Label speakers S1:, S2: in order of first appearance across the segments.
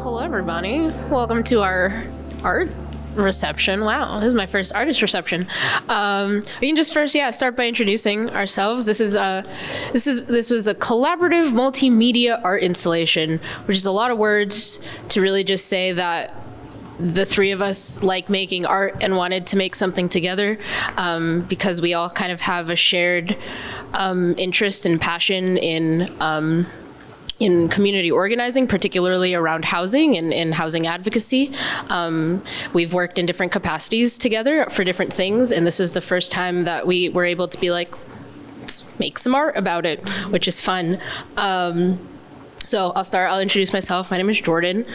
S1: Hello, everybody. Welcome to our art reception. Wow, this is my first artist reception. We can just first, start by introducing ourselves. This was a collaborative multimedia art installation, which is a lot of words to really just say that the three of us like making art and wanted to make something together because we all kind of have a shared interest and passion in community organizing, particularly around housing and housing advocacy. We've worked in different capacities together for different things, and this is the first time that we were able to be like, let's make some art about it, which is fun. So I'll introduce myself. My name is Jordyn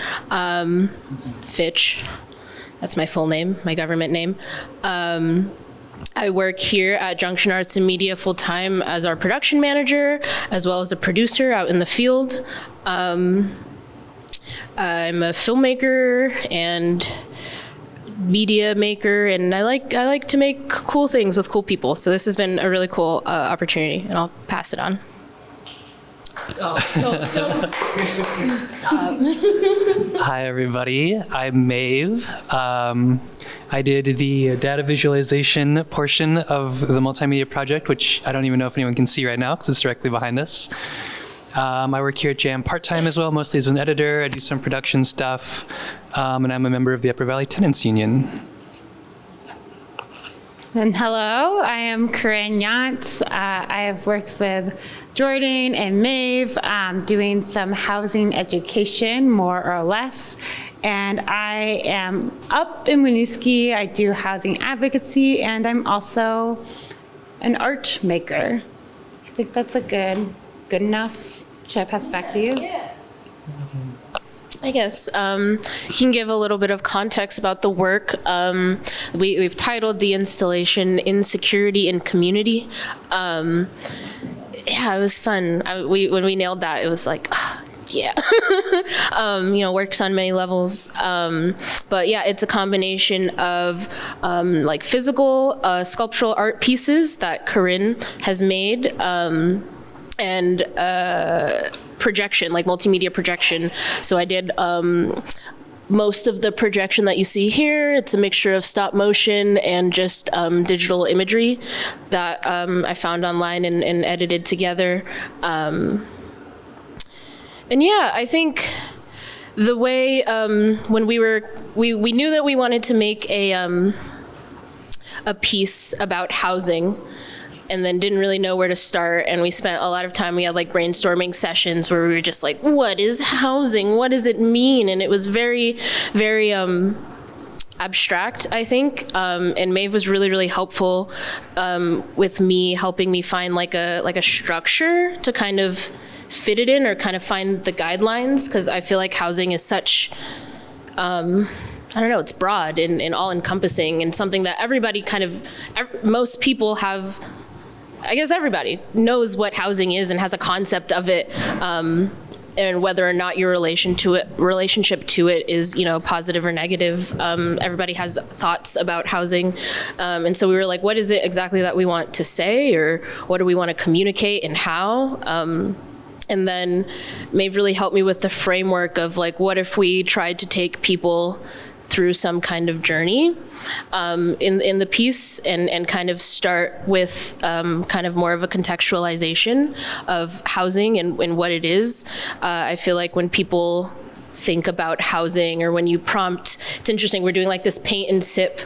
S1: Fitch. That's my full name, my government name. I work here at Junction Arts and Media full-time as our production manager, as well as a producer out in the field. I'm a filmmaker and media maker, and I like to make cool things with cool people. So this has been a really cool opportunity, and I'll pass it on. Don't stop.
S2: Hi, everybody. I'm Maeve. I did the data visualization portion of the multimedia project, which I don't even know if anyone can see right now because it's directly behind us. I work here at JAM part-time as well, mostly as an editor. I do some production stuff, and I'm a member of the Upper Valley Tenants Union.
S3: And hello, I am Corinne Yonce. I have worked with Jordyn and Maeve doing some housing education, more or less. And I am up in Winooski. I do housing advocacy, and I'm also an art maker. I think that's a good enough. Should I pass it back to you?
S1: Yeah. I guess you can give a little bit of context about the work. We've titled the installation "Insecurity in Community." It was fun. When we nailed that, it was like, yeah. Works on many levels. But yeah, it's a combination of like physical sculptural art pieces that Corinne has made and projection, like multimedia projection. So I did most of the projection that you see here. It's a mixture of stop motion and just digital imagery that I found online and edited together. And yeah, I think the way when we knew that we wanted to make a piece about housing, and then didn't really know where to start. And we spent a lot of time, we had like brainstorming sessions where we were just like, what is housing? What does it mean? And it was very, very abstract, I think. And Maeve was really, really helpful with me, helping me find like a structure to kind of fit it in or kind of find the guidelines. Because I feel like housing is such, it's broad and all encompassing and something that everybody most people have. I guess everybody knows what housing is and has a concept of it, and whether or not your relationship to it is, positive or negative. Everybody has thoughts about housing, and so we were like, what is it exactly that we want to say, or what do we want to communicate, and how? And then Maeve really helped me with the framework of like, what if we tried to take people through some kind of journey in the piece and kind of start with kind of more of a contextualization of housing and what it is. I feel like when people think about housing or when you prompt, it's interesting, we're doing like this paint and sip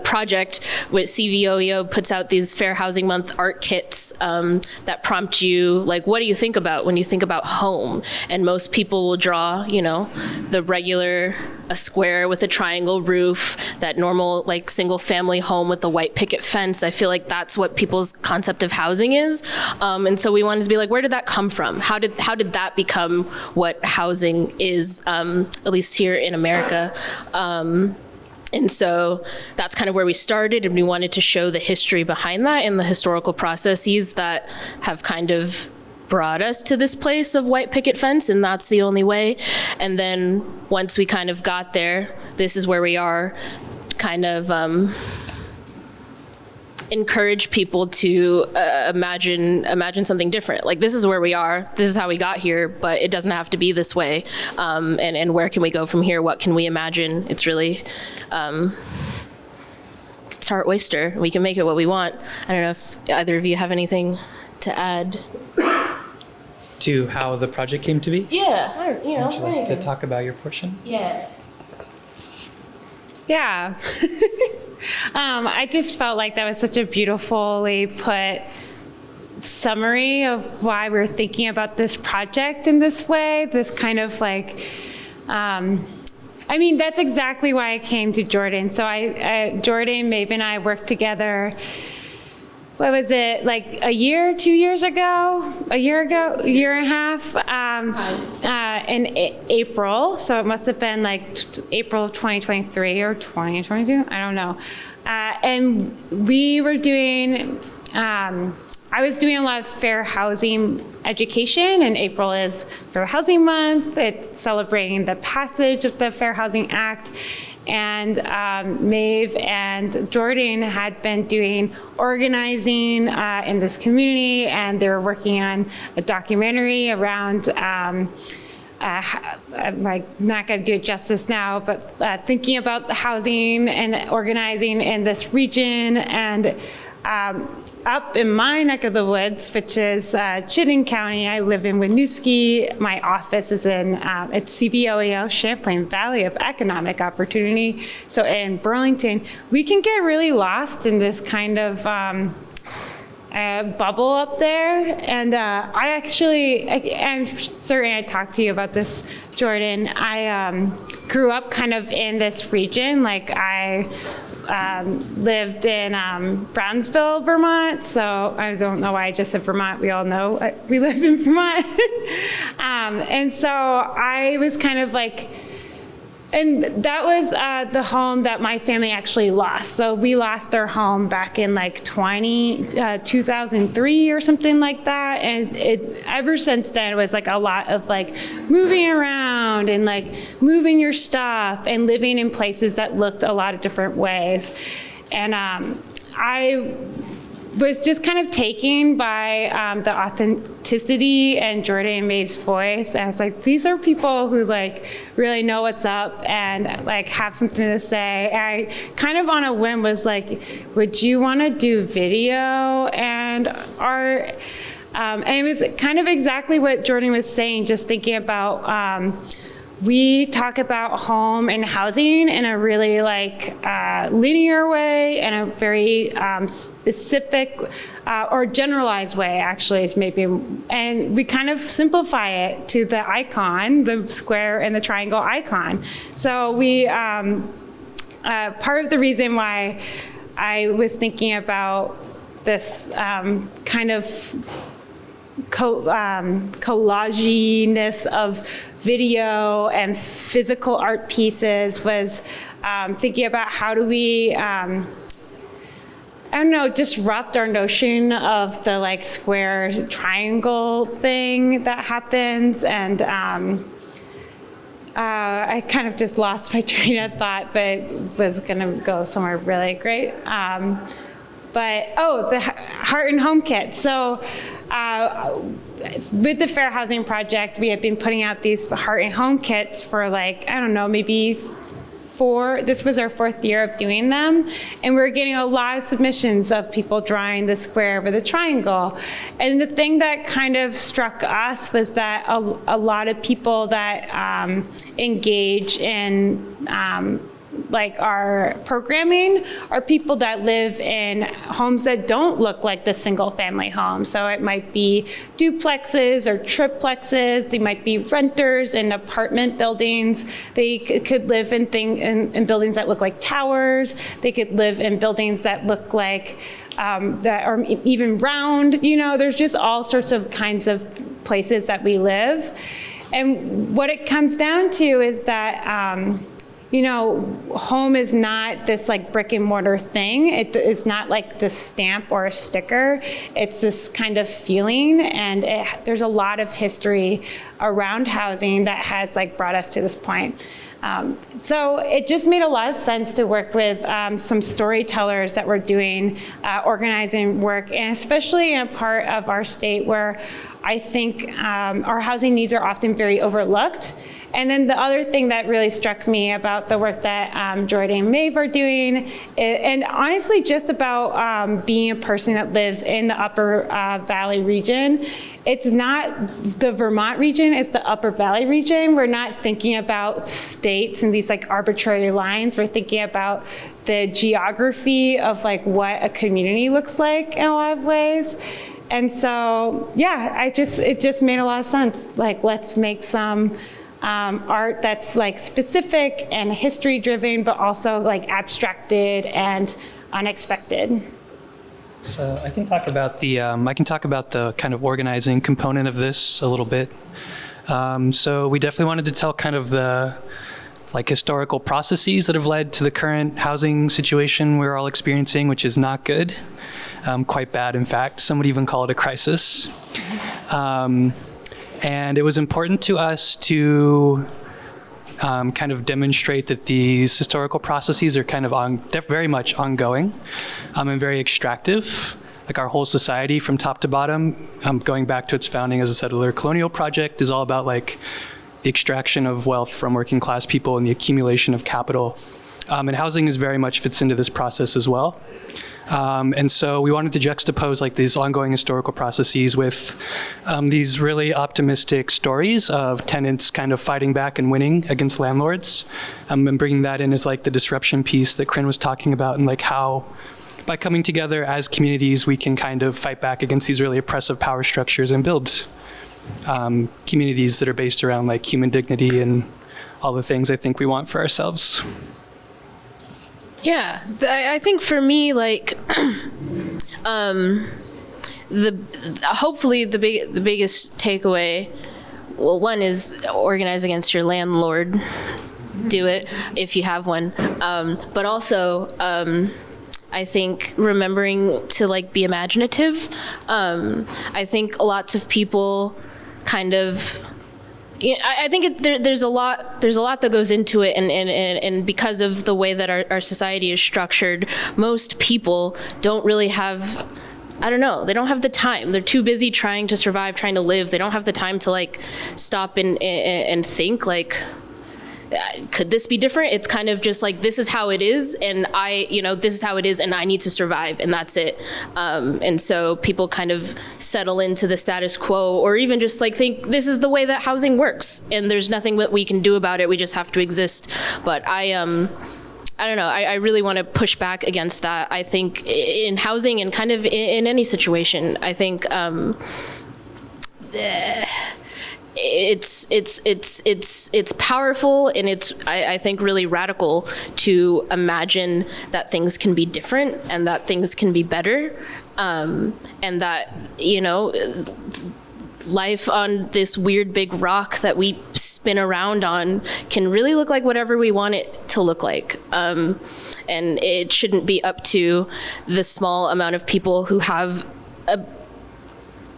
S1: project with CVOEO puts out these Fair Housing Month art kits that prompt you, like, what do you think about when you think about home? And most people will draw, the regular, a square with a triangle roof, that normal, like, single family home with a white picket fence. I feel like that's what people's concept of housing is. And so we wanted to be like, where did that come from? How did that become what housing is, at least here in America? And so that's kind of where we started, and we wanted to show the history behind that and the historical processes that have kind of brought us to this place of white picket fence, and that's the only way. And then once we kind of got there, this is where we are, kind of encourage people to imagine something different. Like, this is where we are, this is how we got here, but it doesn't have to be this way. And where can we go from here? What can we imagine? It's really, it's our oyster. We can make it what we want. I don't know if either of you have anything to add.
S2: To how the project came to be?
S1: Yeah,
S2: Would you like to talk about your portion?
S1: Yeah.
S3: Yeah. I just felt like that was such a beautifully put summary of why we're thinking about this project in this way. This kind of like, I mean, that's exactly why I came to Jordyn. So Jordyn, Maeve, and I worked together. What was it, like a year, 2 years ago? A year and a half, in April. So it must have been like April of 2023 or 2022, I don't know. And we were doing, I was doing a lot of fair housing education, and April is Fair Housing Month. It's celebrating the passage of the Fair Housing Act. And Maeve and Jordyn had been doing organizing in this community, and they were working on a documentary around, I'm like not going to do it justice now, but thinking about the housing and organizing in this region. And up in my neck of the woods, which is Chittenden County, I live in Winooski. My office is in it's CVOEO, Champlain Valley of Economic Opportunity. So in Burlington, we can get really lost in this kind of bubble up there. And I'm certain I talked to you about this, Jordyn. I grew up kind of in this region. Like, I lived in Brownsville, Vermont. So I don't know why I just said Vermont. We all know we live in Vermont. And so I was kind of like, and that was the home that my family actually lost. So we lost our home back in like 2003 or something like that. And ever since then, it was like a lot of like moving around and like moving your stuff and living in places that looked a lot of different ways. And I was just kind of taken by the authenticity and Jordyn and Maeve's voice. And I was like, these are people who like really know what's up and like have something to say. And I kind of on a whim was like, would you want to do video and art? And it was kind of exactly what Jordyn was saying, just thinking about we talk about home and housing in a really like linear way and a very specific or generalized way, actually, is maybe, and we kind of simplify it to the icon, the square and the triangle icon. So we, part of the reason why I was thinking about this kind of collaginess of video and physical art pieces was thinking about how do we, I don't know, disrupt our notion of the like square triangle thing that happens. And I kind of just lost my train of thought, but was gonna go somewhere really great. But, the Heart and Home Kit. So with the Fair Housing Project, we have been putting out these Heart and Home Kits for like, I don't know, maybe this was our 4th year of doing them. And we're getting a lot of submissions of people drawing the square with a triangle. And the thing that kind of struck us was that a lot of people that engage in like our programming are people that live in homes that don't look like the single family home. So it might be duplexes or triplexes. They might be renters in apartment buildings. They could live in buildings that look like towers. They could live in buildings that look like that are even round. You know, there's just all sorts of kinds of places that we live. And what it comes down to is that home is not this like brick and mortar thing. It is not like this stamp or a sticker. It's this kind of feeling, and there's a lot of history around housing that has like brought us to this point. So it just made a lot of sense to work with some storytellers that were doing organizing work, and especially in a part of our state where I think our housing needs are often very overlooked. And then the other thing that really struck me about the work that Jordyn and Maeve are doing, and honestly just about being a person that lives in the Upper Valley region, it's not the Vermont region, it's the Upper Valley region. We're not thinking about states and these like arbitrary lines. We're thinking about the geography of like what a community looks like in a lot of ways. And so, yeah, it just made a lot of sense. Like, let's make some art that's like specific and history driven, but also like abstracted and unexpected.
S2: So I can talk about the kind of organizing component of this a little bit. So we definitely wanted to tell kind of the like historical processes that have led to the current housing situation we're all experiencing, which is not good, quite bad, in fact. Some would even call it a crisis. And it was important to us to kind of demonstrate that these historical processes are kind of very much ongoing and very extractive. Like our whole society from top to bottom, going back to its founding as a settler colonial project, is all about like the extraction of wealth from working class people and the accumulation of capital. And housing is very much fits into this process as well. And so we wanted to juxtapose like these ongoing historical processes with these really optimistic stories of tenants kind of fighting back and winning against landlords, and bringing that in as like the disruption piece that Corinne was talking about, and like how by coming together as communities we can kind of fight back against these really oppressive power structures and build communities that are based around like human dignity and all the things I think we want for ourselves.
S1: Yeah, I think for me, like, hopefully the biggest takeaway, well, one is organize against your landlord. Do it if you have one, but also I think remembering to like be imaginative. I think lots of people kind of. Yeah, I think there's a lot that goes into it, and because of the way that our society is structured, most people don't really have, I don't know, they don't have the time. They're too busy trying to survive, trying to live. They don't have the time to like stop and think like, could this be different? It's kind of just like, this is how it is, and this is how it is, and I need to survive, and that's it. And so people kind of settle into the status quo, or even just like think this is the way that housing works, and there's nothing that we can do about it. We just have to exist. But I don't know. I really want to push back against that. I think in housing and kind of in any situation, I think. It's powerful, and it's I think really radical to imagine that things can be different and that things can be better, and that life on this weird big rock that we spin around on can really look like whatever we want it to look like, and it shouldn't be up to the small amount of people who have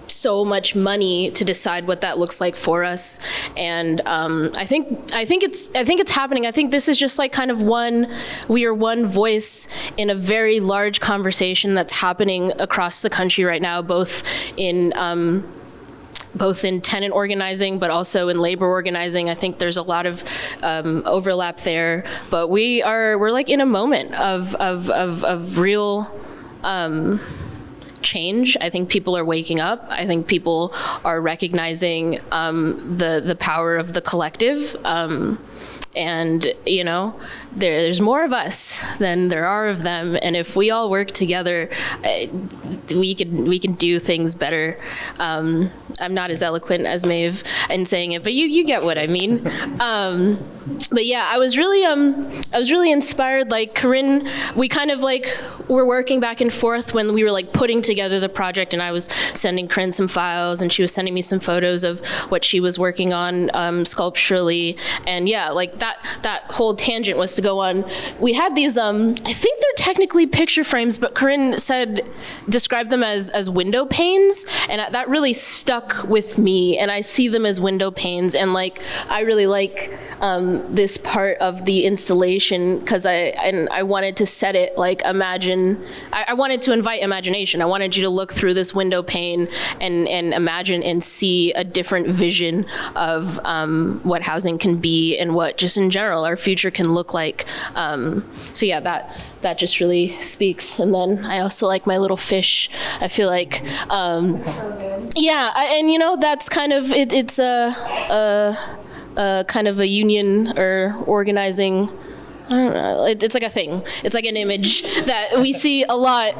S1: so much money to decide what that looks like for us. And I think it's happening. I think this is just like kind of we are one voice in a very large conversation that's happening across the country right now, both in tenant organizing, but also in labor organizing. I think there's a lot of overlap there, but we're like in a moment of real change. I think people are waking up. I think people are recognizing the power of the collective. And there's more of us than there are of them. And if we all work together, we can do things better. I'm not as eloquent as Maeve in saying it, but you get what I mean. But yeah, I was really inspired. Like Corinne, we kind of like were working back and forth when we were like putting together the project, and I was sending Corinne some files and she was sending me some photos of what she was working on sculpturally. And yeah, like that whole tangent was to go on. We had these, I think they're technically picture frames, but Corinne described them as window panes, and that really stuck with me, and I see them as window panes. And like, I really like this part of the installation because I wanted to set it like I wanted to invite imagination. I wanted you to look through this window pane and imagine and see a different vision of what housing can be and what just in general our future can look like. So yeah, that just really speaks. And then I also like my little fish. I feel like, yeah, and you know, that's kind of, it's a kind of a union or organizing, I don't know, it's like a thing. It's like an image that we see a lot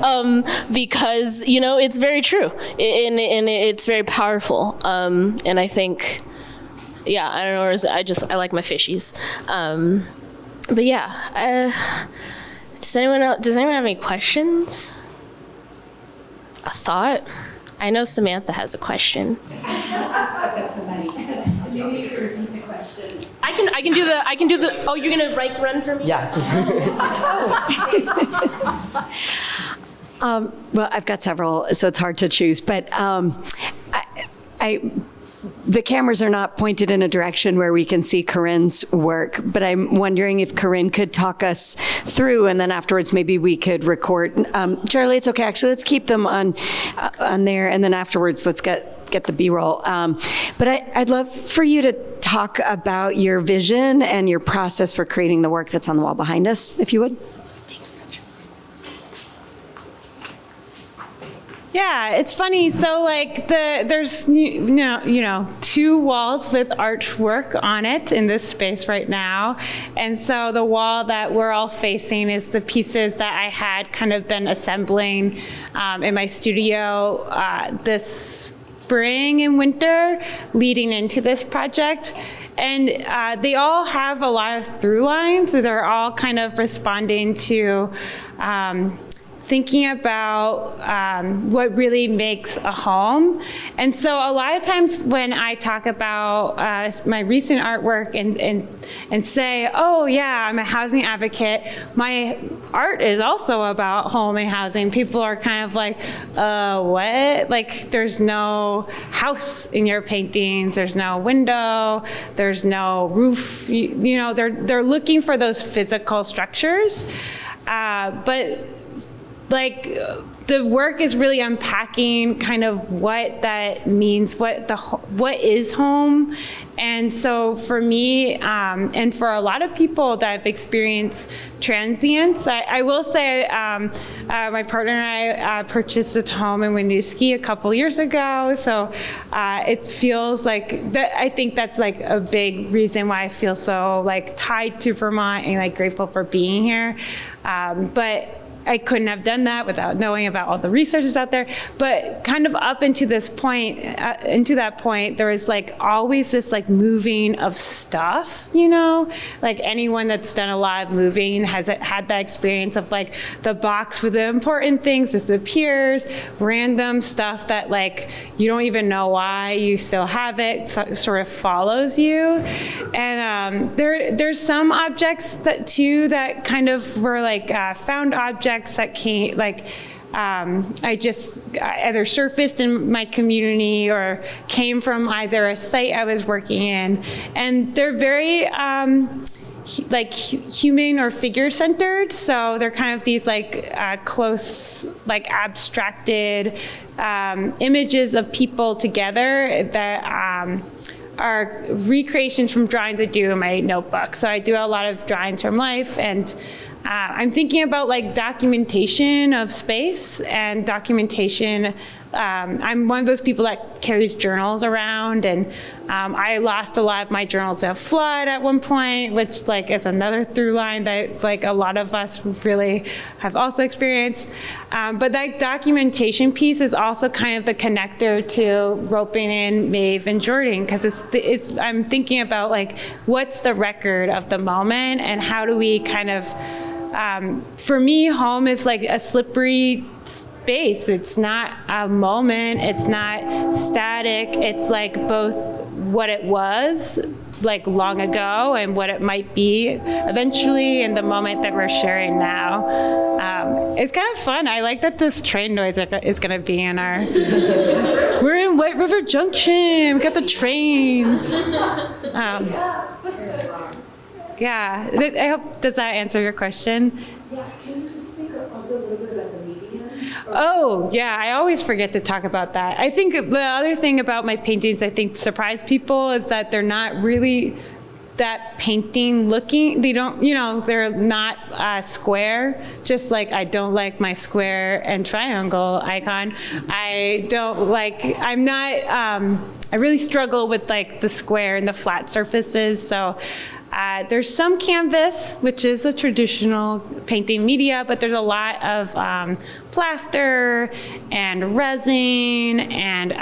S1: because, you know, it's very true and it's very powerful. And I think, yeah, I don't know, I like my fishies. But yeah, does anyone have any questions? A thought? I know Samantha has a question.
S4: I've got somebody. Do you need to repeat the question?
S1: I can do the, oh, you're gonna run for me?
S5: Yeah. Well, I've got several, so it's hard to choose, but the cameras are not pointed in a direction where we can see Corinne's work, but I'm wondering if Corinne could talk us through, and then afterwards maybe we could record. Charlie, it's okay. Actually, let's keep them on there, and then afterwards let's get the B-roll. But I'd love for you to talk about your vision and your process for creating the work that's on the wall behind us, if you would.
S3: Yeah, it's funny. So like there's two walls with artwork on it in this space right now. And so the wall that we're all facing is the pieces that I had kind of been assembling in my studio this spring and winter leading into this project. And they all have a lot of through lines. They're all kind of responding to thinking about what really makes a home. And so a lot of times when I talk about my recent artwork and say, oh yeah, I'm a housing advocate, my art is also about home and housing, people are kind of like, what? Like, there's no house in your paintings, there's no window, there's no roof. You know, they're looking for those physical structures. But like the work is really unpacking kind of what that means, what is home. And so for me, and for a lot of people that have experienced transience, I will say my partner and I purchased a home in Winooski a couple years ago. So it feels like that. I think that's like a big reason why I feel so like tied to Vermont and like grateful for being here. But I couldn't have done that without knowing about all the resources out there. But kind of up into this point, into that point, there was like always this like moving of stuff, you know? Like anyone that's done a lot of moving has had that experience of like the box with the important things disappears, random stuff that like you don't even know why you still have it, sort of follows you. And there's some objects that kind of were like found objects that came, like I just either surfaced in my community or came from either a site I was working in, and they're very like human or figure centered. So they're kind of these like close, like abstracted images of people together that are recreations from drawings I do in my notebook. So I do a lot of drawings from life, and I'm thinking about like documentation of space and documentation. I'm one of those people that carries journals around, and I lost a lot of my journals in a flood at one point, which like is another through line that like a lot of us really have also experienced. But that documentation piece is also kind of the connector to roping in Maeve and Jordyn, because I'm thinking about like what's the record of the moment and how do we kind of for me, home is like a slippery space. It's not a moment. It's not static. It's like both what it was like long ago and what it might be eventually in the moment that we're sharing now. It's kind of fun. I like that this train noise is going to be in our... We're in White River Junction. We got the trains. Yeah. I hope, does that answer your question?
S4: Yeah, can you just speak also a little bit about the medium?
S3: Oh, yeah, I always forget to talk about that. I think the other thing about my paintings, I think surprise people is that they're not really that painting looking. They don't, they're not square, just like I don't like my square and triangle icon. I really struggle with like the square and the flat surfaces, so there's some canvas, which is a traditional painting media, but there's a lot of plaster and resin and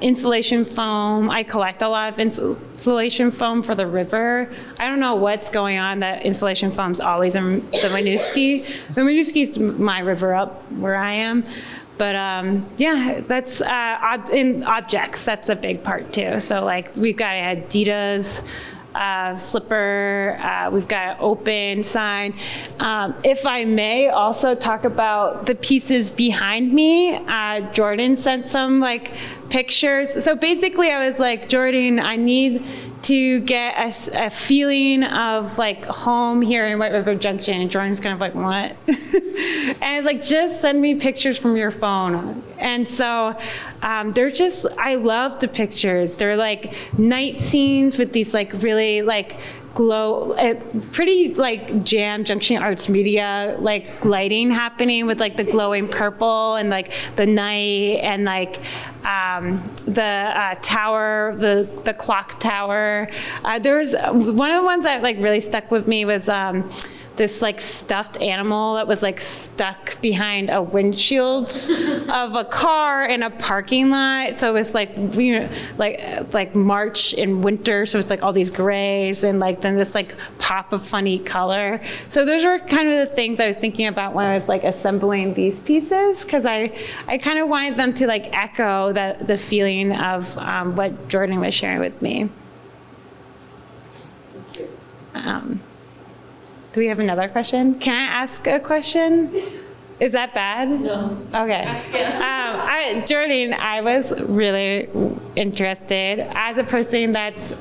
S3: insulation foam. I collect a lot of insulation foam for the river. I don't know what's going on. That insulation foam's always in the Winooski. The Winooski's my river up where I am. But yeah, that's in objects. That's a big part too. So like we've got Adidas slipper, we've got an open sign. If I may also talk about the pieces behind me, Jordyn sent some like pictures. So basically I was like, Jordyn, I need to get a feeling of like home here in White River Junction. And Jordyn's kind of like, what? And like, just send me pictures from your phone. And so they're just, I love the pictures. They're like night scenes with these like really like pretty like jam Junction Arts Media like lighting happening with like the glowing purple and like the night and like the tower, the clock tower. There's one of the ones that like really stuck with me was this like stuffed animal that was like stuck behind a windshield of a car in a parking lot. So it was like, like March in winter. So it's like all these grays and like then this like pop of funny color. So those were kind of the things I was thinking about when I was like assembling these pieces, because I kind of wanted them to like echo the feeling of what Jordyn was sharing with me. Do we have another question? Can I ask a question? Is that bad?
S1: No.
S3: Okay. Jordyn, I was really interested as a person that's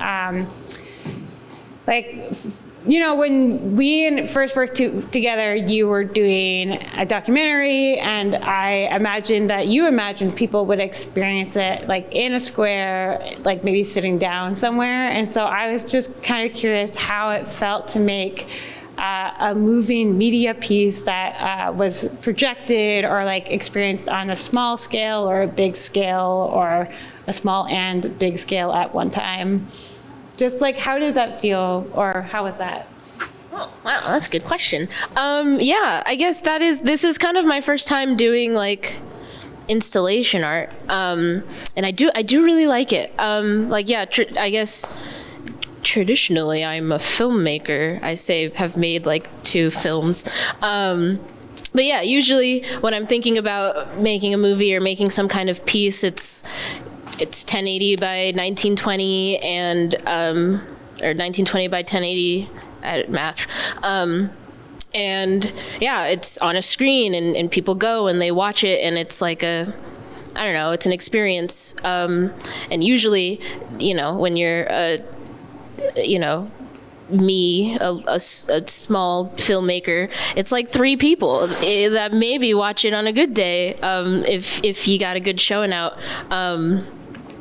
S3: when we first worked together, you were doing a documentary, and I imagined that you imagined people would experience it like in a square, like maybe sitting down somewhere. And so I was just kind of curious how it felt to make a moving media piece that was projected or like experienced on a small scale or a big scale or a small and big scale at one time. Just like, how did that feel, or how was that?
S1: Oh, wow, that's a good question. Yeah, I guess this is kind of my first time doing like installation art, and I do really like it. I guess traditionally I'm a filmmaker. Have made like 2 films. But yeah, usually when I'm thinking about making a movie or making some kind of piece, it's 1080 by 1920 and or 1920 by 1080 at math. And yeah, it's on a screen and people go and they watch it, and it's like it's an experience. And usually, when you're me, a small filmmaker, it's like 3 people that maybe watch it on a good day, if you got a good showing out.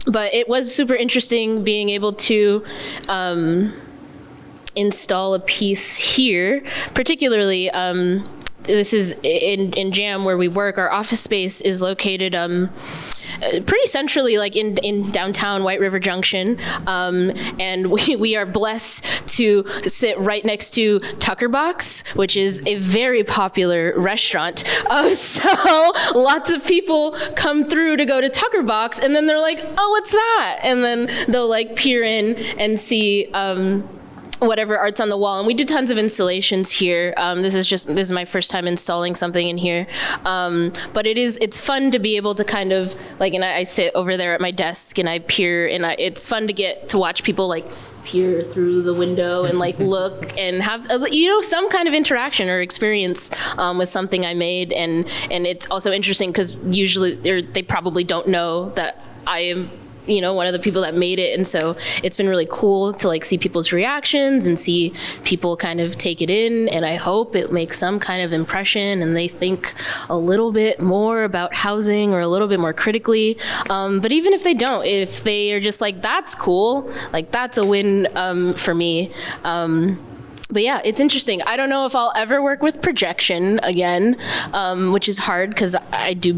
S1: But it was super interesting being able to install a piece here, particularly this is in JAM where we work. Our office space is located pretty centrally, like in downtown White River Junction, and we are blessed to sit right next to Tucker Box, which is a very popular restaurant. So lots of people come through to go to Tucker Box, and then they're like, "Oh, what's that?" And then they'll like peer in and see whatever art's on the wall, and we do tons of installations here. This is my first time installing something in here, but it's fun to be able to kind of like, and I sit over there at my desk and I peer, and it's fun to get to watch people like peer through the window and like look and have some kind of interaction or experience with something I made, and it's also interesting because usually they probably don't know that I am one of the people that made it, and so it's been really cool to like see people's reactions and see people kind of take it in, and I hope it makes some kind of impression and they think a little bit more about housing or a little bit more critically, but even if they don't, if they are just like, that's cool, like that's a win for me. But yeah, it's interesting. I don't know if I'll ever work with projection again, which is hard because I do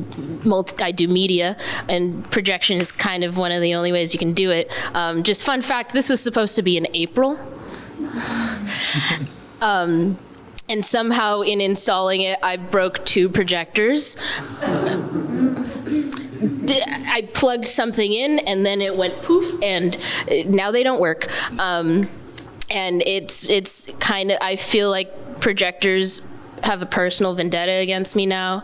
S1: media, and projection is kind of one of the only ways you can do it. Just fun fact, this was supposed to be in April. And somehow in installing it, I broke 2 projectors. I plugged something in and then it went poof, and now they don't work. And it's kind of, I feel like projectors have a personal vendetta against me now.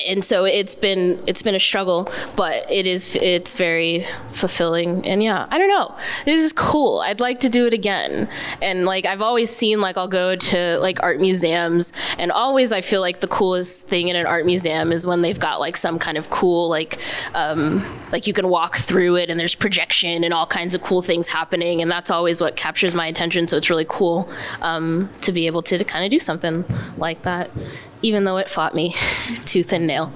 S1: And so it's been a struggle, but it's very fulfilling. And yeah, I don't know, this is cool. I'd like to do it again. And like, I've always seen, like, I'll go to like art museums, and always I feel like the coolest thing in an art museum is when they've got like some kind of cool, like you can walk through it and there's projection and all kinds of cool things happening. And that's always what captures my attention. So it's really cool to be able to kind of do something like that, even though it fought me tooth and nail.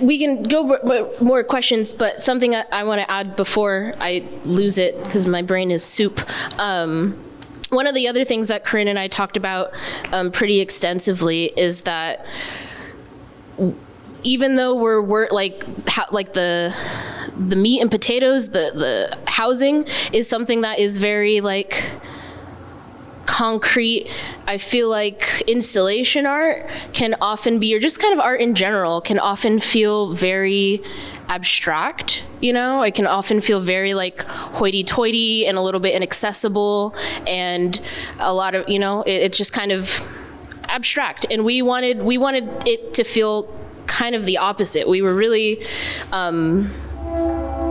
S1: We can go more questions, but something I want to add before I lose it, because my brain is soup. One of the other things that Corinne and I talked about pretty extensively is that even though we're like the meat and potatoes, the housing is something that is very like concrete. I feel like installation art can often be, or just kind of art in general, can often feel very abstract. It can often feel very like hoity-toity and a little bit inaccessible, and a lot of it's just kind of abstract. And we wanted it to feel kind of the opposite. We were really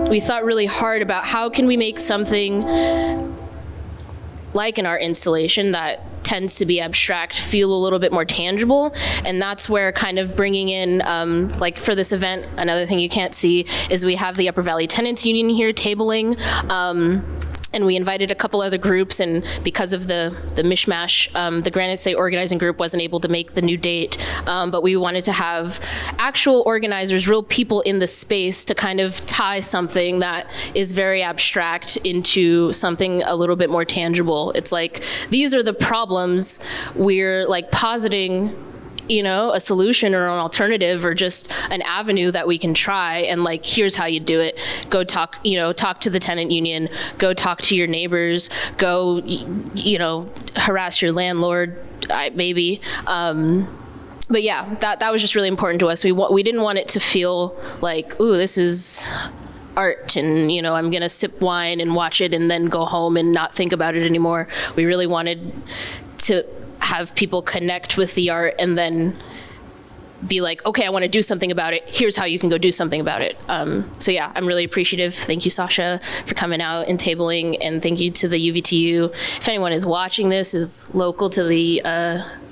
S1: we thought really hard about how can we make something like an art installation that tends to be abstract feel a little bit more tangible. And that's where kind of bringing in, like for this event, another thing you can't see is we have the Upper Valley Tenants Union here tabling. And we invited a couple other groups, and because of the mishmash, the Granite State Organizing Group wasn't able to make the new date, but we wanted to have actual organizers, real people in the space, to kind of tie something that is very abstract into something a little bit more tangible. It's like, these are the problems, we're like positing a solution or an alternative or just an avenue that we can try, and like, here's how you do it. Go talk to the tenant union, go talk to your neighbors, go, harass your landlord, maybe. But yeah, that was just really important to us. We didn't want it to feel like, ooh, this is art and, I'm gonna sip wine and watch it and then go home and not think about it anymore. We really wanted to have people connect with the art and then be like, okay, I want to do something about it. Here's how you can go do something about it. So yeah, I'm really appreciative. Thank you, Sasha, for coming out and tabling, and thank you to the UVTU. If anyone is watching this, is local to the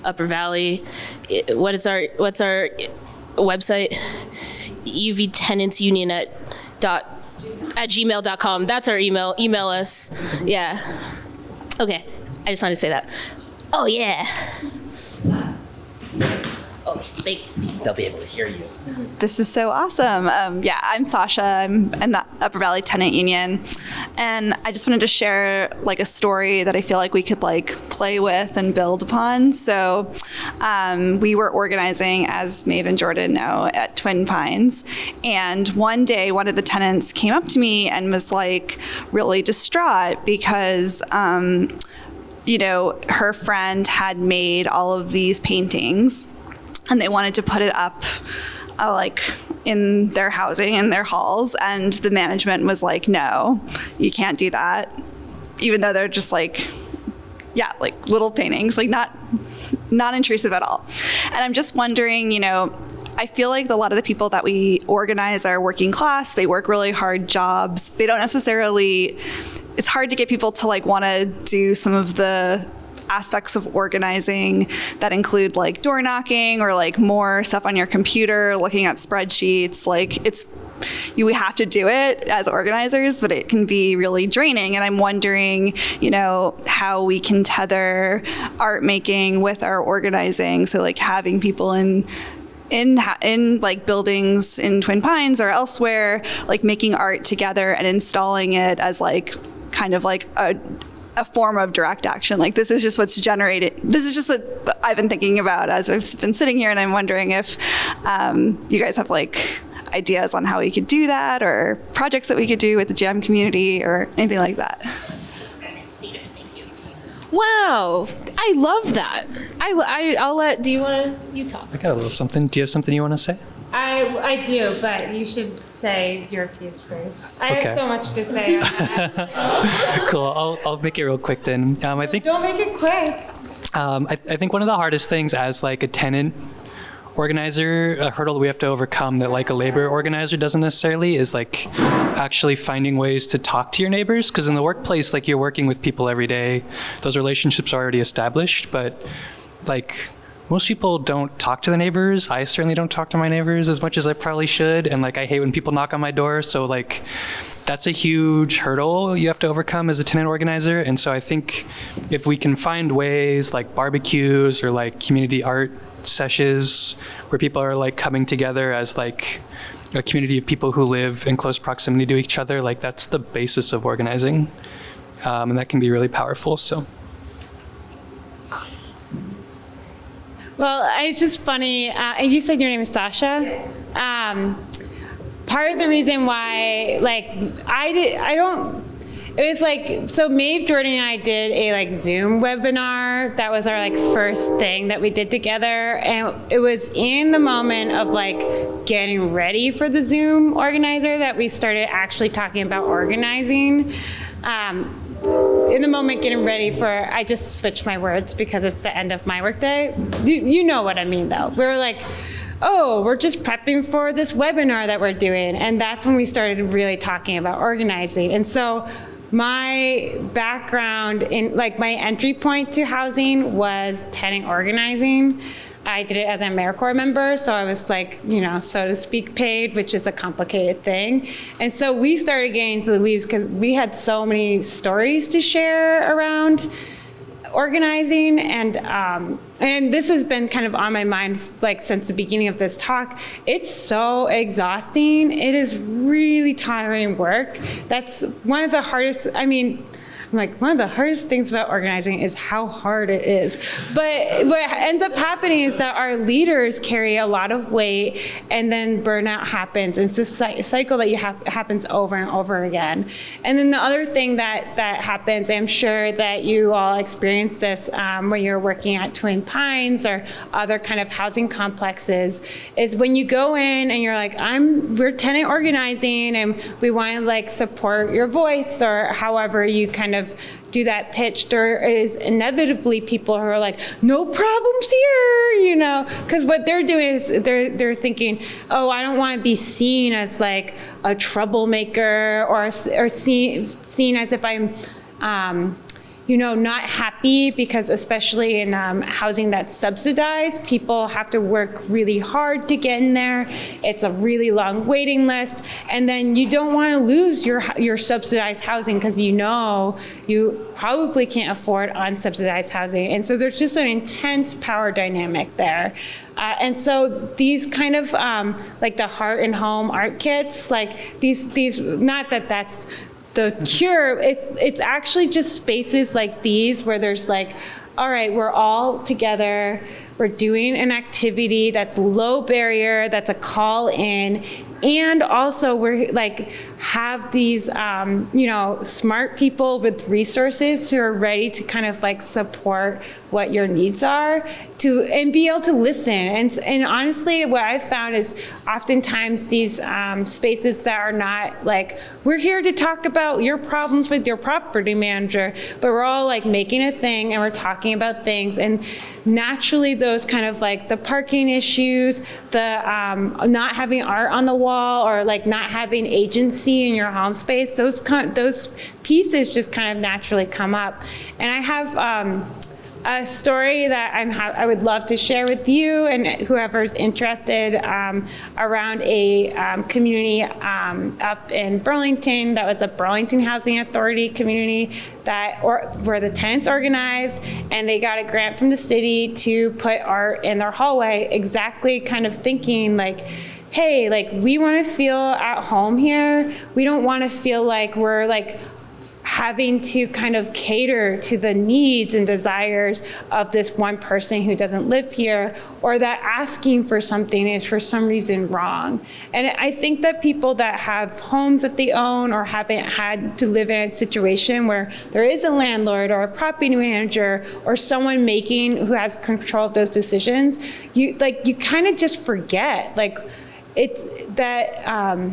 S1: Upper Valley, what's our website? UVTenantsUnion at gmail.com. That's our email. Email us. Yeah. Okay. I just wanted to say that. Oh, yeah. Oh, thanks.
S6: They'll be able to hear you.
S7: This is so awesome. I'm Sasha. I'm in the Upper Valley Tenant Union. And I just wanted to share like a story that I feel like we could like play with and build upon. So we were organizing, as Maeve and Jordyn know, at Twin Pines. And one day, one of the tenants came up to me and was like really distraught because her friend had made all of these paintings and they wanted to put it up like in their housing, in their halls, and the management was like, no, you can't do that, even though they're just like, yeah, like little paintings, like not intrusive at all. And I'm just wondering, you know, I feel like a lot of the people that we organize are working class. They work really hard jobs. They don't necessarily, it's hard to get people to like want to do some of the aspects of organizing that include like door knocking or like more stuff on your computer, looking at spreadsheets. Like we have to do it as organizers, but it can be really draining. And I'm wondering, you know, how we can tether art making with our organizing. So like having people in like buildings in Twin Pines or elsewhere, like making art together and installing it as like kind of like a form of direct action. Like this is just what's generated. This is just what I've been thinking about as I've been sitting here, and I'm wondering if you guys have like ideas on how we could do that, or projects that we could do with the jam community or anything like that.
S1: Wow, I love that. I'll let, you talk?
S2: I got a little something. Do you have something you want to say?
S3: I do, but you should say your piece first. I have so much to say on that.
S2: Cool. I'll make it real quick then. I think.
S3: Don't make it quick.
S2: I think one of the hardest things as like a tenant organizer, a hurdle that we have to overcome that like a labor organizer doesn't necessarily, is like actually finding ways to talk to your neighbors. Because in the workplace, like you're working with people every day, those relationships are already established, but like most people don't talk to their neighbors. I certainly don't talk to my neighbors as much as I probably should. And like I hate when people knock on my door. So like that's a huge hurdle you have to overcome as a tenant organizer. And so I think if we can find ways like barbecues or like community art sessions where people are like coming together as like a community of people who live in close proximity to each other, like that's the basis of organizing. And that can be really powerful. So.
S3: Well, it's just funny. And you said your name is Sasha. Part of the reason why, like, it was like, so Maeve, Jordyn, and I did a like Zoom webinar. That was our like first thing that we did together. And it was in the moment of like getting ready for the Zoom organizer that we started actually talking about organizing. In the moment getting ready for, I just switched my words because it's the end of my workday. You know what I mean though. We were like, oh, we're just prepping for this webinar that we're doing. And that's when we started really talking about organizing. And so my background in, like my entry point to housing was tenant organizing. I did it as an AmeriCorps member, so I was like, you know, so to speak, paid, which is a complicated thing. And so we started getting into the weeds because we had so many stories to share around organizing, and this has been kind of on my mind like since the beginning of this talk. It's so exhausting. It is really tiring work. That's one of the hardest, one of the hardest things about organizing is how hard it is. But what ends up happening is that our leaders carry a lot of weight, and then burnout happens. It's this cycle that happens over and over again. And then the other thing that happens, I'm sure that you all experienced this when you're working at Twin Pines or other kind of housing complexes, is when you go in and you're like, we're tenant organizing and we want to like support your voice, or however you kind of do that pitch, there is inevitably people who are like, no problems here, you know, because what they're doing is they're thinking, oh, I don't want to be seen as like a troublemaker or seen as if I'm not happy, because especially in housing that's subsidized, people have to work really hard to get in there. It's a really long waiting list. And then you don't want to lose your subsidized housing because you probably can't afford unsubsidized housing. And so there's just an intense power dynamic there. And so these kind of like the Heart and Home art kits, like these not that that's the cure, it's actually just spaces like these where there's like, all right, we're all together, we're doing an activity that's low barrier, that's a call in, And also we're like have these, smart people with resources who are ready to kind of like support what your needs are and be able to listen. And honestly, what I've found is oftentimes these spaces that are not like, we're here to talk about your problems with your property manager, but we're all like making a thing and we're talking about things. And naturally those kind of like the parking issues, the not having art on the wall or like not having agency in your home space, those pieces just kind of naturally come up. And I have a story that I would love to share with you and whoever's interested around a community up in Burlington that was a Burlington Housing Authority community where the tenants organized, and they got a grant from the city to put art in their hallway, exactly kind of thinking like, hey, like we want to feel at home here. We don't want to feel like we're like having to kind of cater to the needs and desires of this one person who doesn't live here, or that asking for something is for some reason wrong. And I think that people that have homes that they own or haven't had to live in a situation where there is a landlord or a property manager or someone who has control of those decisions, you kind of just forget, like it's that,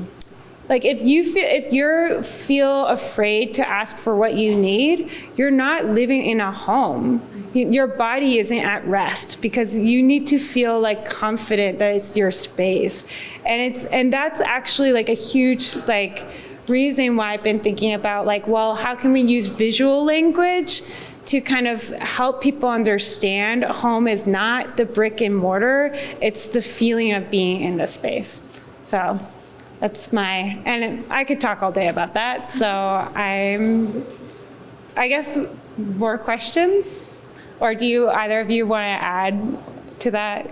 S3: like if you feel afraid to ask for what you need, you're not living in a home. Your body isn't at rest because you need to feel like confident that it's your space. And that's actually like a huge like reason why I've been thinking about like, well, how can we use visual language to kind of help people understand home is not the brick and mortar, it's the feeling of being in the space. So that's and I could talk all day about that. So I guess more questions? Or do either of you want to add to that?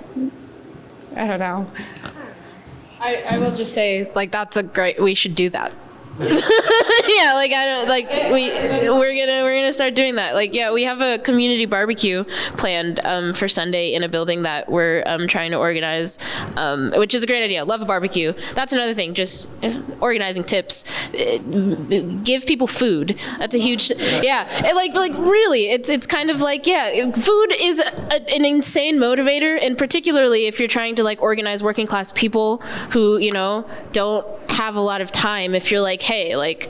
S3: I don't know.
S1: I will just say, like, we should do that. Yeah, like I don't like we're gonna start doing that. Like, yeah, we have a community barbecue planned for Sunday in a building that we're trying to organize, which is a great idea. Love a barbecue. That's another thing. Just organizing tips. Give people food. That's a huge yeah. Like really, it's kind of like food is an insane motivator, and particularly if you're trying to like organize working class people who don't have a lot of time. If you're like, hey, like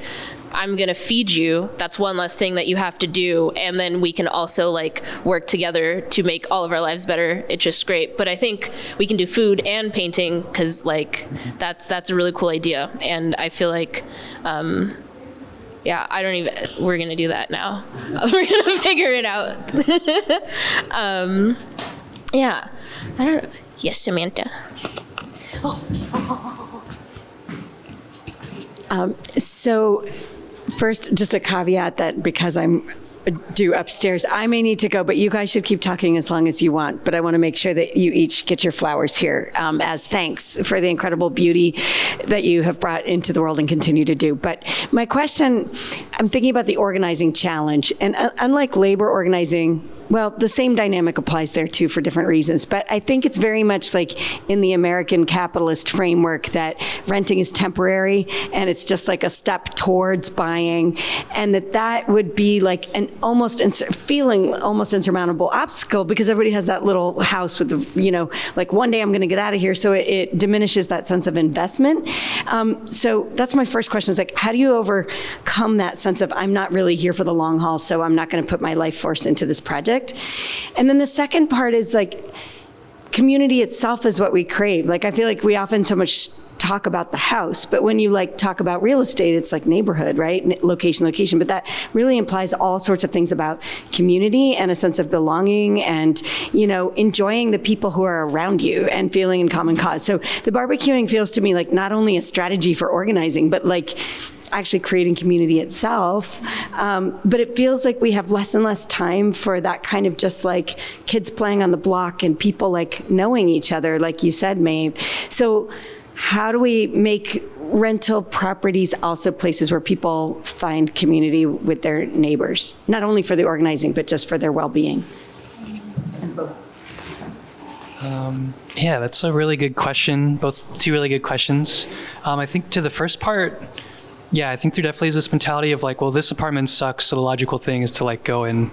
S1: I'm gonna feed you, that's one less thing that you have to do, and then we can also like work together to make all of our lives better. It's just great. But I think we can do food and painting because like that's a really cool idea, and I feel like we're gonna do that now. We're gonna figure it out. Yeah, I don't know. Yes, Samantha.
S5: So first, just a caveat that because I'm due upstairs, I may need to go, but you guys should keep talking as long as you want. But I want to make sure that you each get your flowers here as thanks for the incredible beauty that you have brought into the world and continue to do. But my question, I'm thinking about the organizing challenge. And unlike labor organizing, well, the same dynamic applies there too for different reasons. But I think it's very much like in the American capitalist framework that renting is temporary and it's just like a step towards buying, and that would be like an almost insurmountable obstacle because everybody has that little house with the, like one day I'm going to get out of here. So it diminishes that sense of investment. So that's my first question is like, how do you overcome that sense of I'm not really here for the long haul, so I'm not going to put my life force into this project? And then the second part is like community itself is what we crave. Like I feel like we often so much talk about the house, but when you like talk about real estate, it's like neighborhood, right? Location. But that really implies all sorts of things about community and a sense of belonging and, enjoying the people who are around you and feeling in common cause. So the barbecuing feels to me like not only a strategy for organizing, but like actually creating community itself. But it feels like we have less and less time for that kind of just like kids playing on the block and people like knowing each other, like you said, Maeve. So how do we make rental properties also places where people find community with their neighbors, not only for the organizing, but just for their well-being? And both.
S2: Yeah, that's a really good question. Both two really good questions. I think to the first part, yeah, I think there definitely is this mentality of like, well, this apartment sucks, so the logical thing is to like go and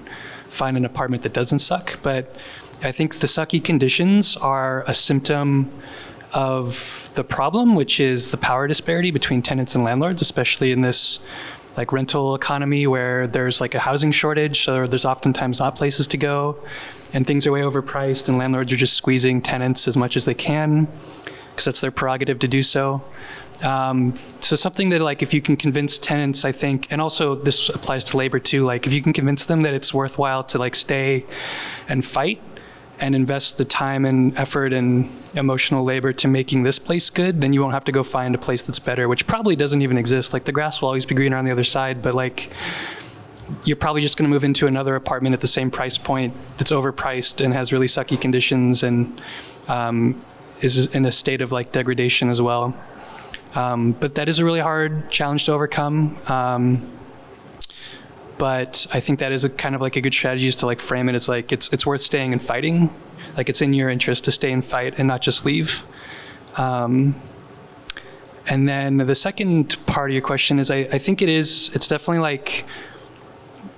S2: find an apartment that doesn't suck. But I think the sucky conditions are a symptom of the problem, which is the power disparity between tenants and landlords, especially in this like rental economy where there's like a housing shortage, so there's oftentimes not places to go, and things are way overpriced, and landlords are just squeezing tenants as much as they can because that's their prerogative to do so. So something that like if you can convince tenants, I think, and also this applies to labor too, like if you can convince them that it's worthwhile to like stay and fight and invest the time and effort and emotional labor to making this place good, then you won't have to go find a place that's better, which probably doesn't even exist. Like the grass will always be greener on the other side, but like you're probably just gonna move into another apartment at the same price point that's overpriced and has really sucky conditions and is in a state of like degradation as well. But that is a really hard challenge to overcome. But I think that is a kind of like a good strategy is to like frame it as like it's worth staying and fighting. Like it's in your interest to stay and fight and not just leave. And then the second part of your question is I think it's definitely like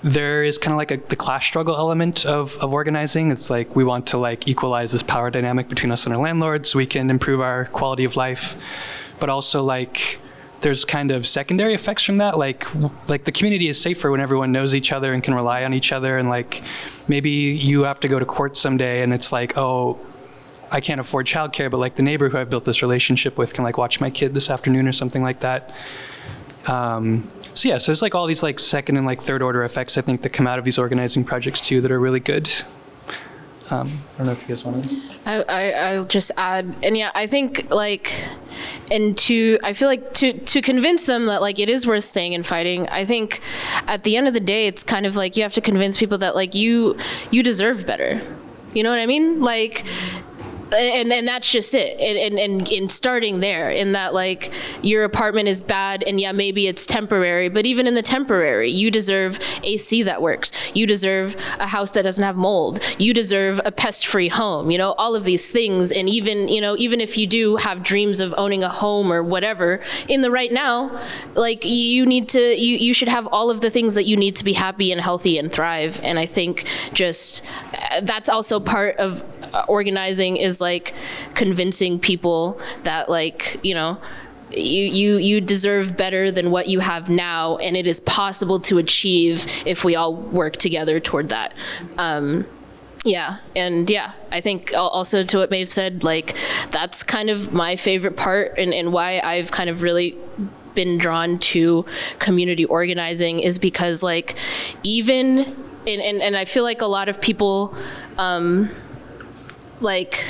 S2: there is kind of like the class struggle element of organizing. It's like we want to like equalize this power dynamic between us and our landlords so we can improve our quality of life. But also like there's kind of secondary effects from that. Like the community is safer when everyone knows each other and can rely on each other. And like maybe you have to go to court someday and it's like, oh, I can't afford childcare, but like the neighbor who I've built this relationship with can like watch my kid this afternoon or something like that. So yeah, so there's like all these like second and like third order effects I think that come out of these organizing projects too that are really good. I don't know if you guys want to.
S1: I'll just add, and yeah, I think like, I feel like to convince them that like it is worth staying and fighting, I think at the end of the day, it's kind of like you have to convince people that like you deserve better. You know what I mean? Like, and that's just it. And in starting there, in that like your apartment is bad and yeah, maybe it's temporary, but even in the temporary, you deserve AC that works. You deserve a house that doesn't have mold. You deserve a pest-free home, you know, all of these things. And even, you know, even if you do have dreams of owning a home or whatever, in the right now, like you should have all of the things that you need to be happy and healthy and thrive. And I think just that's also part of organizing is like convincing people that like, you know, you deserve better than what you have now, and it is possible to achieve if we all work together toward that. Yeah, and yeah, I think also to what Maeve said, like that's kind of my favorite part and why I've kind of really been drawn to community organizing is because like even and I feel like a lot of people like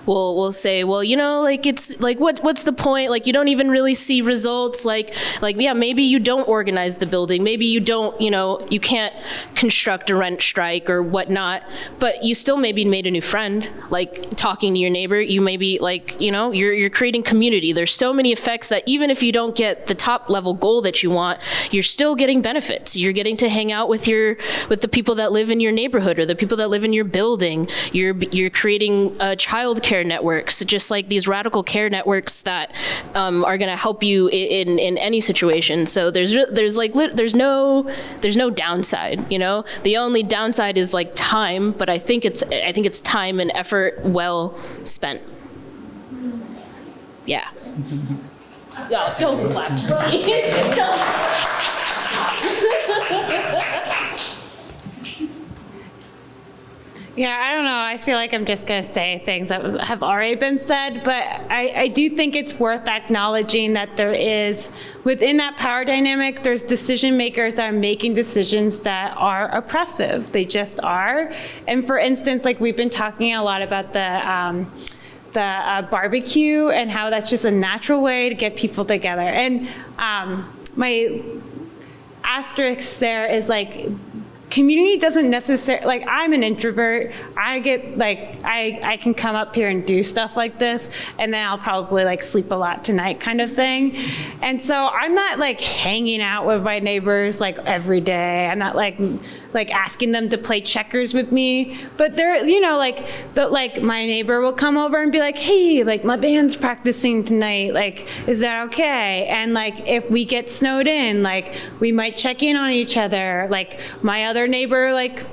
S1: we'll say, well, you know, like it's like what's the point? Like you don't even really see results. Like yeah, maybe you don't organize the building. Maybe you don't, you know, you can't construct a rent strike or whatnot, but you still maybe made a new friend. Like talking to your neighbor, you maybe like, you know, you're creating community. There's so many effects that even if you don't get the top level goal that you want, you're still getting benefits. You're getting to hang out with the people that live in your neighborhood or the people that live in your building. You're creating child care networks, just like these radical care networks that are going to help you in any situation. So there's no downside, you know. The only downside is like time, but I think it's time and effort well spent. Yeah. Oh, don't clap for me. Don't.
S3: Yeah, I don't know. I feel like I'm just going to say things that have already been said, but I do think it's worth acknowledging that there is, within that power dynamic, there's decision makers that are making decisions that are oppressive. They just are. And for instance, like we've been talking a lot about the barbecue and how that's just a natural way to get people together. And my asterisk there is like, community doesn't necessarily, like, I'm an introvert. I get, like, I can come up here and do stuff like this, and then I'll probably, like, sleep a lot tonight kind of thing. And so I'm not, like, hanging out with my neighbors, like, every day. I'm not, like asking them to play checkers with me. But they're, you know, like, my neighbor will come over and be like, hey, like, my band's practicing tonight. Like, is that okay? And, like, if we get snowed in, like, we might check in on each other. Like, my other neighbor, like,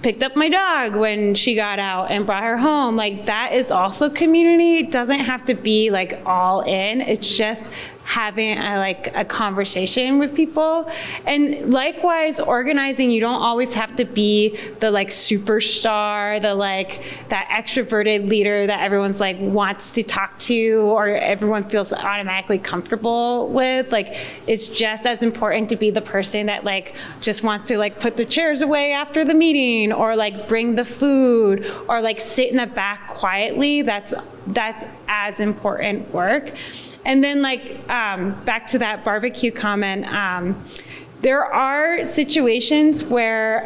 S3: picked up my dog when she got out and brought her home. Like, that is also community. It doesn't have to be, like, all in. It's just having a conversation with people. And likewise, organizing, you don't always have to be the, like, superstar, the, like, that extroverted leader that everyone's, like, wants to talk to or everyone feels automatically comfortable with. Like, it's just as important to be the person that, like, just wants to, like, put the chairs away after the meeting, or, like, bring the food, or, like, sit in the back quietly. That's as important work. And then, like, back to that barbecue comment, there are situations where,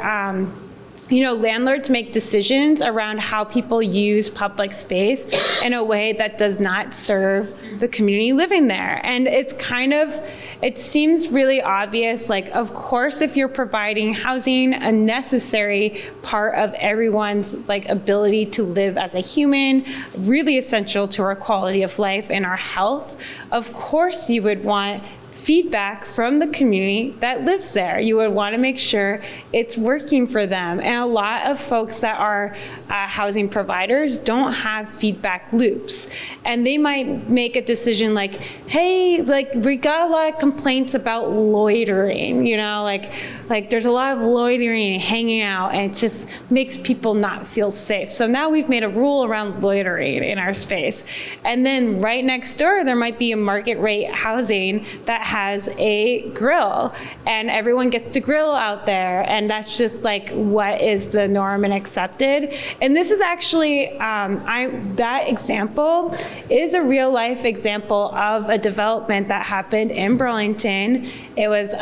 S3: you know, landlords make decisions around how people use public space in a way that does not serve the community living there. And it's it seems really obvious, like, of course, if you're providing housing, a necessary part of everyone's, like, ability to live as a human, really essential to our quality of life and our health, of course you would want feedback from the community that lives there. You would want to make sure it's working for them. And a lot of folks that are housing providers don't have feedback loops. And they might make a decision like, hey, like, we got a lot of complaints about loitering, you know, like there's a lot of loitering and hanging out, and it just makes people not feel safe. So now we've made a rule around loitering in our space. And then right next door, there might be a market rate housing that has a grill, and everyone gets to grill out there, and that's just, like, what is the norm and accepted. And this is actually, that example is a real life example of a development that happened in Burlington. It was,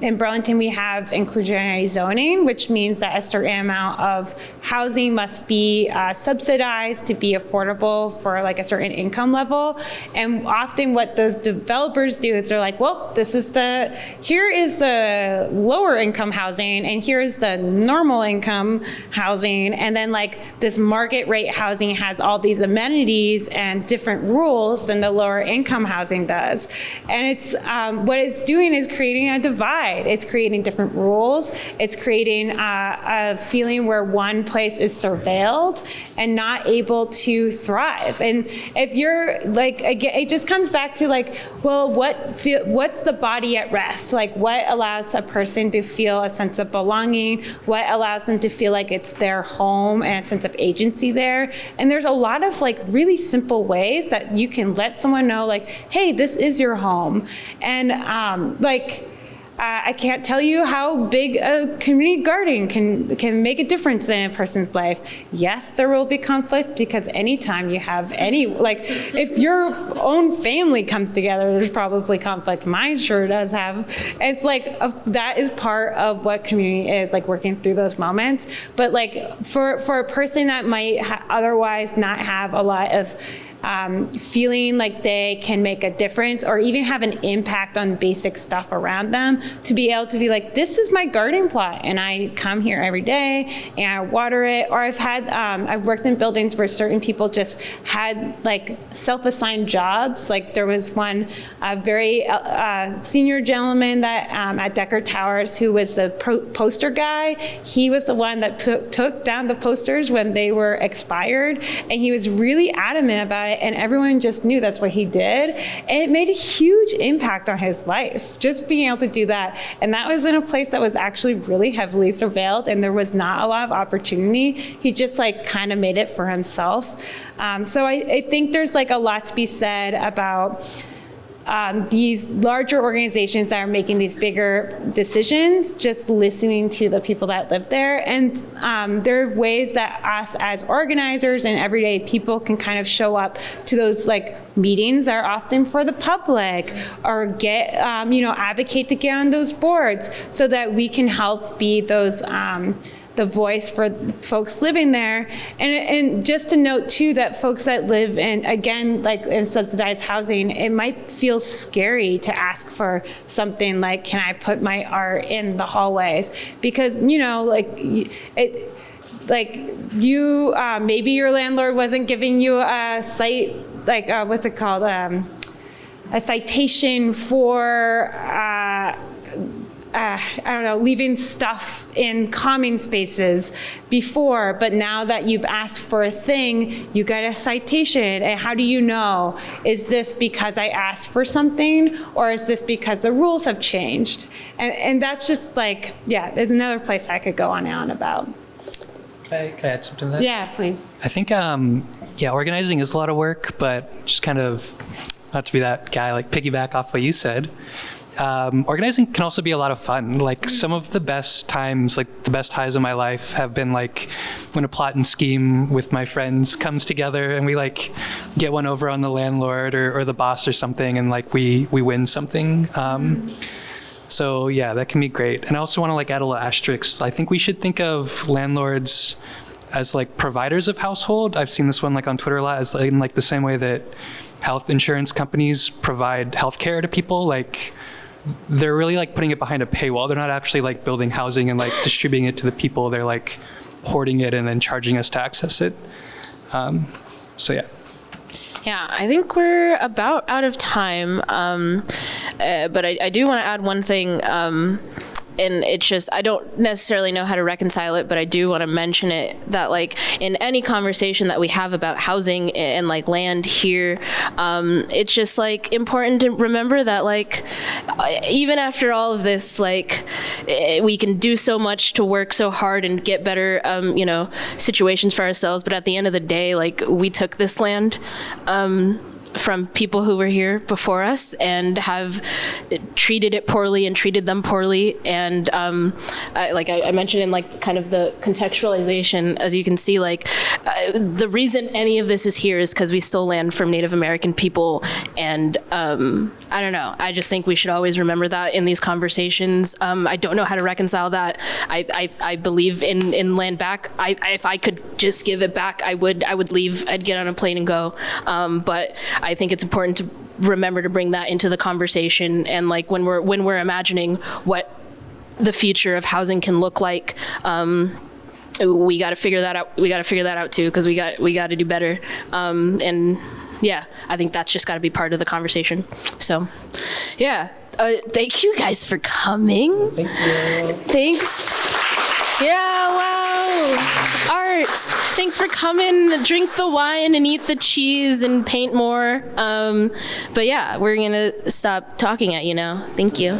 S3: in Burlington we have inclusionary zoning, which means that a certain amount of housing must be subsidized to be affordable for, like, a certain income level. And often what those developers do is they're like, well, here is the lower income housing, and here's the normal income housing, and then, like, this market rate housing has all these amenities and different rules than the lower income housing does. And it's what it's doing is creating a divide. It's creating different rules. It's creating a feeling where one place is surveilled and not able to thrive. And if you're, like, again, it just comes back to, like, well, what's the body at rest? Like, what allows a person to feel a sense of belonging? What allows them to feel like it's their home and a sense of agency there? And there's a lot of, like, really simple ways that you can let someone know, like, hey, this is your home. And I can't tell you how big a community garden can make a difference in a person's life. Yes, there will be conflict, because anytime you have if your own family comes together, there's probably conflict. Mine sure does have. It's like, that is part of what community is, like, working through those moments. But, like, for a person that might otherwise not have a lot of feeling like they can make a difference or even have an impact on basic stuff around them, to be able to be like, this is my garden plot, and I come here every day and I water it. Or I've worked in buildings where certain people just had, like, self-assigned jobs. Like, there was one very senior gentleman that at Decker Towers who was the poster guy. He was the one that took down the posters when they were expired, and he was really adamant about it, and everyone just knew that's what he did. And it made a huge impact on his life, just being able to do that. And that was in a place that was actually really heavily surveilled, and there was not a lot of opportunity. He just, like, kind of made it for himself. So I think there's, like, a lot to be said about these larger organizations that are making these bigger decisions, just listening to the people that live there. And there are ways that us as organizers and everyday people can kind of show up to those like meetings that are often for the public, or get, advocate to get on those boards so that we can help be those the voice for folks living there. And just to note too that folks that live in, again, like in subsidized housing, it might feel scary to ask for something like, can I put my art in the hallways? Because, maybe your landlord wasn't giving you a site, what's it called? A citation for, leaving stuff in common spaces before, but now that you've asked for a thing, you get a citation. And how do you know? Is this because I asked for something, or is this because the rules have changed? And that's just there's another place I could go on and on about.
S2: Can I add something to that?
S3: Yeah, please.
S2: I think, organizing is a lot of work, but just kind of, not to be that guy, piggyback off what you said. Organizing can also be a lot of fun. Some of the best times, the best highs of my life have been when a plot and scheme with my friends comes together and we get one over on the landlord or the boss or something, and we win something. So yeah, that can be great. And I also want to add a little asterisk. I think we should think of landlords as providers of household. I've seen this one on Twitter a lot, as in the same way that health insurance companies provide healthcare to people. They're really putting it behind a paywall. They're not actually building housing and distributing it to the people. They're hoarding it and then charging us to access it. So yeah.
S1: Yeah, I think we're about out of time, but I do want to add one thing, and it's just, I don't necessarily know how to reconcile it, but I do want to mention it, that in any conversation that we have about housing and land here, it's just important to remember that even after all of this, we can do so much to work so hard and get better, situations for ourselves. But at the end of the day, we took this land from people who were here before us and have treated it poorly and treated them poorly. And I mentioned in kind of the contextualization, as you can see, the reason any of this is here is because we stole land from Native American people. And I don't know, I just think we should always remember that in these conversations. I don't know how to reconcile that. I believe in land back. If I could just give it back, I would leave. I'd get on a plane and go. But I think it's important to remember to bring that into the conversation. And when we're imagining what the future of housing can look like, we got to figure that out. We got to figure that out too, because we got to do better. And yeah, I think that's just got to be part of the conversation. So, yeah. Thank you guys for coming.
S2: Thank you.
S1: Thanks. Yeah, wow. Art. Thanks for coming. Drink the wine and eat the cheese and paint more. But yeah, we're going to stop talking at you now. Thank you.